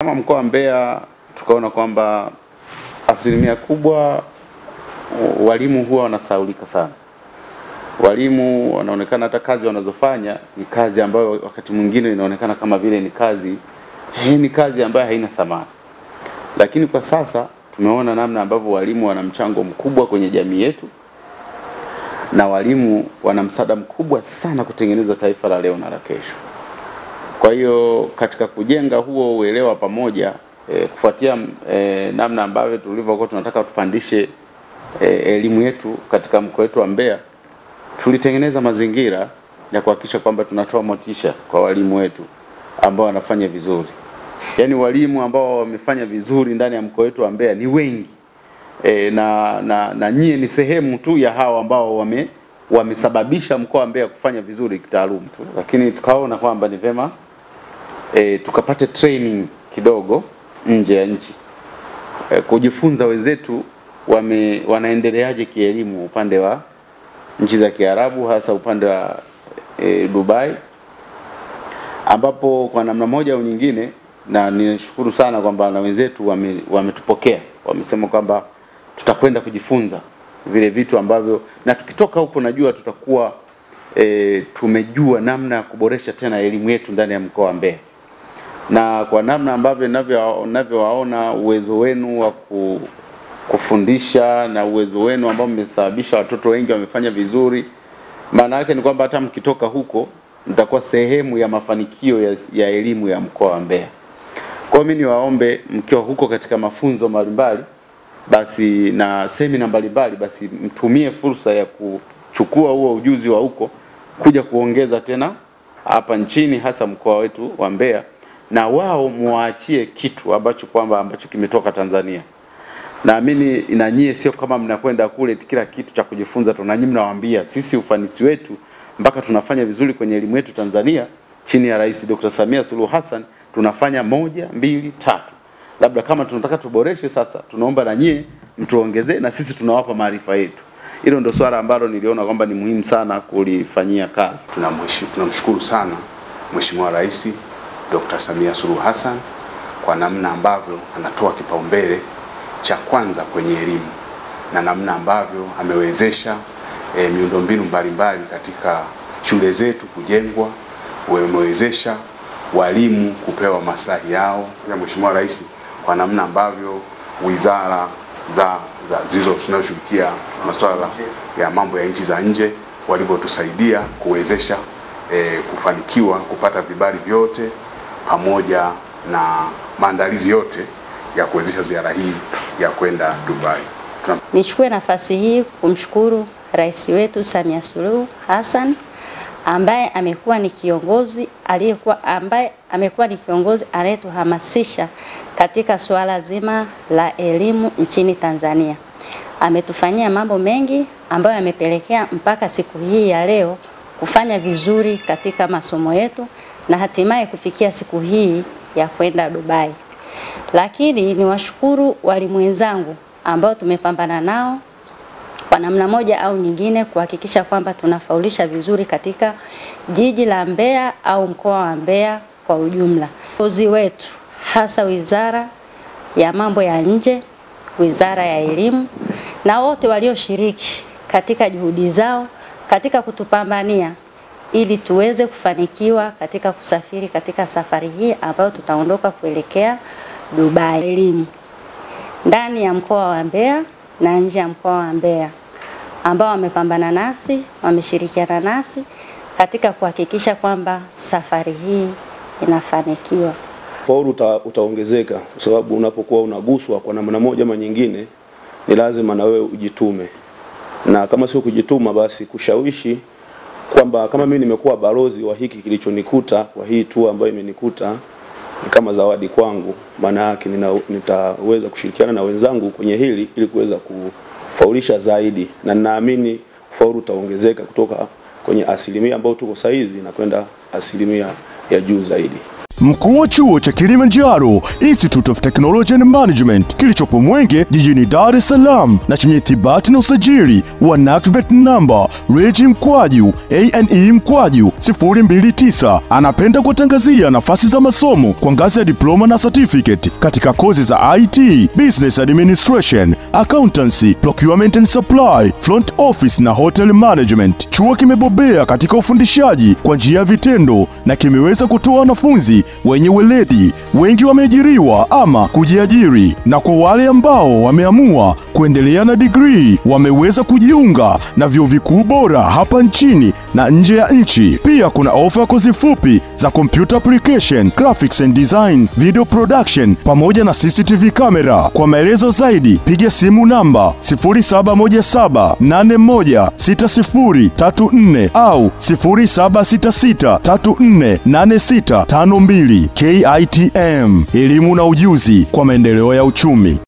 Kama mkoa wa Mbeya tukaona kwamba asilimia kubwa walimu huwa wanasahaulika sana. Walimu wanaonekana hata kazi wanazofanya ni kazi ambayo wakati mwingine inaonekana kama vile ni kazi ambayo haina thamani. Lakini kwa sasa tumeona namna ambavyo walimu wana mchango mkubwa kwenye jamii yetu, na walimu wana msaada mkubwa sana kutengeneza taifa la leo na la kesho. Kwa hiyo katika kujenga huo uelewa pamoja, kufuatia namna ambavyo tulivyokuwa tunataka tupandishe elimu yetu katika mkoa wetu wa Mbeya, tulitengeneza mazingira ya kuhakikisha kwamba tunatoa motisha kwa walimu wetu ambao wanafanya vizuri. Yaani walimu ambao wamefanya vizuri ndani ya mkoa wetu wa Mbeya ni wengi. Na nyie ni sehemu tu ya hao ambao wamesababisha mkoa wa Mbeya kufanya vizuri kitaaluma tu. Lakini tukaona kwamba ni vema tukapate training kidogo nje ya nchi. Kujifunza wenzetu wanaendeleaje kielimu upande wa nchi za Kiarabu, hasa upande wa Dubai, ambapo kwa namna moja au nyingine, na ninashukuru sana kwamba na wenzetu wametupokea. Wamesema kwamba tutakwenda kujifunza vile vitu ambavyo, na tukitoka huko najua tutakuwa tumejua namna ya kuboresha tena elimu yetu ndani ya mkoa wa Mbeya. Na kwa namna ambavyo ninavyowaona uwezo wenu wa kufundisha na uwezo wenu ambao mmesababisha watoto wengi wamefanya vizuri, maana yake ni kwamba hata mkitoka huko mtakuwa sehemu ya mafanikio ya elimu ya mkoa wa Mbeya. Kwa hiyo mimi niwaombe mkiwa huko katika mafunzo mbalimbali basi na semina mbalimbali, basi mtumie fursa ya kuchukua huo ujuzi wa huko kuja kuongeza tena hapa nchini, hasa mkoa wetu wa Mbeya, na wao muachie kitu ambacho kimetoka Tanzania. Naamini na nyie sio kama mnakwenda kule kila kitu cha kujifunza tu, na nyinyi mnawaambia sisi ufanisi wetu mpaka tunafanya vizuri kwenye elimu yetu Tanzania chini ya Rais Dr. Samia Suluhu Hassan tunafanya 1, 2, 3. Labda kama tunataka tuboreshe sasa, tunaomba na nyie mtuongezee, na sisi tunawapa maarifa yetu. Hilo ndio swala ambalo niliona kwamba ni muhimu sana kulifanyia kazi. Tunamshukuru sana Mheshimiwa Rais Dr. Samia Suluhu Hassan kwa namna ambavyo anatoa kipaumbele cha kwanza kwenye elimu, na namna ambavyo amewezesha miundombinu mbalimbali katika shule zetu kujengwa, amewezesha walimu kupewa maslahi yao. Pia Mheshimiwa Rais kwa namna ambavyo wizara zinazoshughulikia masuala ya mambo ya nchi za nje walivyotusaidia kuwezesha kufanikiwa kupata vibali vyote pamoja na maandalizi yote ya kuwezesha ziara hii ya kwenda Dubai. Nichukue nafasi hii kumshukuru Rais wetu Samia Suluhu Hassan ambaye amekuwa ni kiongozi anayetuhamasisha katika swala zima la elimu nchini Tanzania. Ametufanyia mambo mengi ambayo yamepelekea mpaka siku hii ya leo kufanya vizuri katika masomo yetu na hatimaye kufikia siku hii ya kwenda Dubai. Lakini niwashukuru walimu wenzangu ambao tumepambana nao kwa namna moja au nyingine kuhakikisha kwamba tunafaulisha vizuri katika jiji la Mbeya au mkoa wa Mbeya kwa ujumla. Viongozi wetu hasa Wizara ya Mambo ya Nje, Wizara ya Elimu, na wote walioshiriki katika juhudi zao katika kutupambania ili tuweze kufanikiwa katika kusafiri katika safari hii ambayo tutaondoka kuelekea Dubai. Elimu ndani ya mkoa wa Mbeya na nje ya mkoa wa Mbeya ambao wamepambana nasi, wameshirikiana nasi katika kuhakikisha kwamba safari hii inafanikiwa. Faulu utaongezeka kwa sababu unapokuwa unaguswa kwa namna moja ama nyingine ni lazima na wewe ujitume. Na kama sio kujituma basi kushawishi kwamba kama mimi nimekuwa balozi wa hiki kilichonikuta, kwa hii tu ambayo imenikuta ni kama zawadi kwangu, maana yake nitaweza kushirikiana na wenzangu kwenye hili ili kuweza kufaulisha zaidi, na ninaamini faulu utaongezeka kutoka kwenye asilimia ambayo tuko saizi na kwenda asilimia ya juu zaidi. Mkuu wa chuo cha Kilimanjaro Institute of Technology and Management kilichopo Mwenge jijini Dar es Salaam na chenye ithibati na usajili wa NACTVET number REG/ANE/029 anapenda kutangazia nafasi za masomo kwa ngazi ya diploma na certificate katika kozi za IT, Business Administration, Accountancy, Procurement and Supply, Front Office na Hotel Management. Chuo kimebobea katika ufundishaji kwa njia ya vitendo na kimeweza kutoa wanafunzi wenye weledi. Wengi wameajiriwa ama kujiajiri, na kwa wale ambao wameamua kuendelea na degree wameweza kujiunga na vyuo vikuu bora hapa nchini na nje ya nchi. Pia kuna ofa ya kozi fupi za computer application, graphics and design, video production pamoja na CCTV camera. Kwa maelezo zaidi piga simu namba 0717816034 au 0766348652. KITM, elimu na ujuzi kwa maendeleo ya uchumi.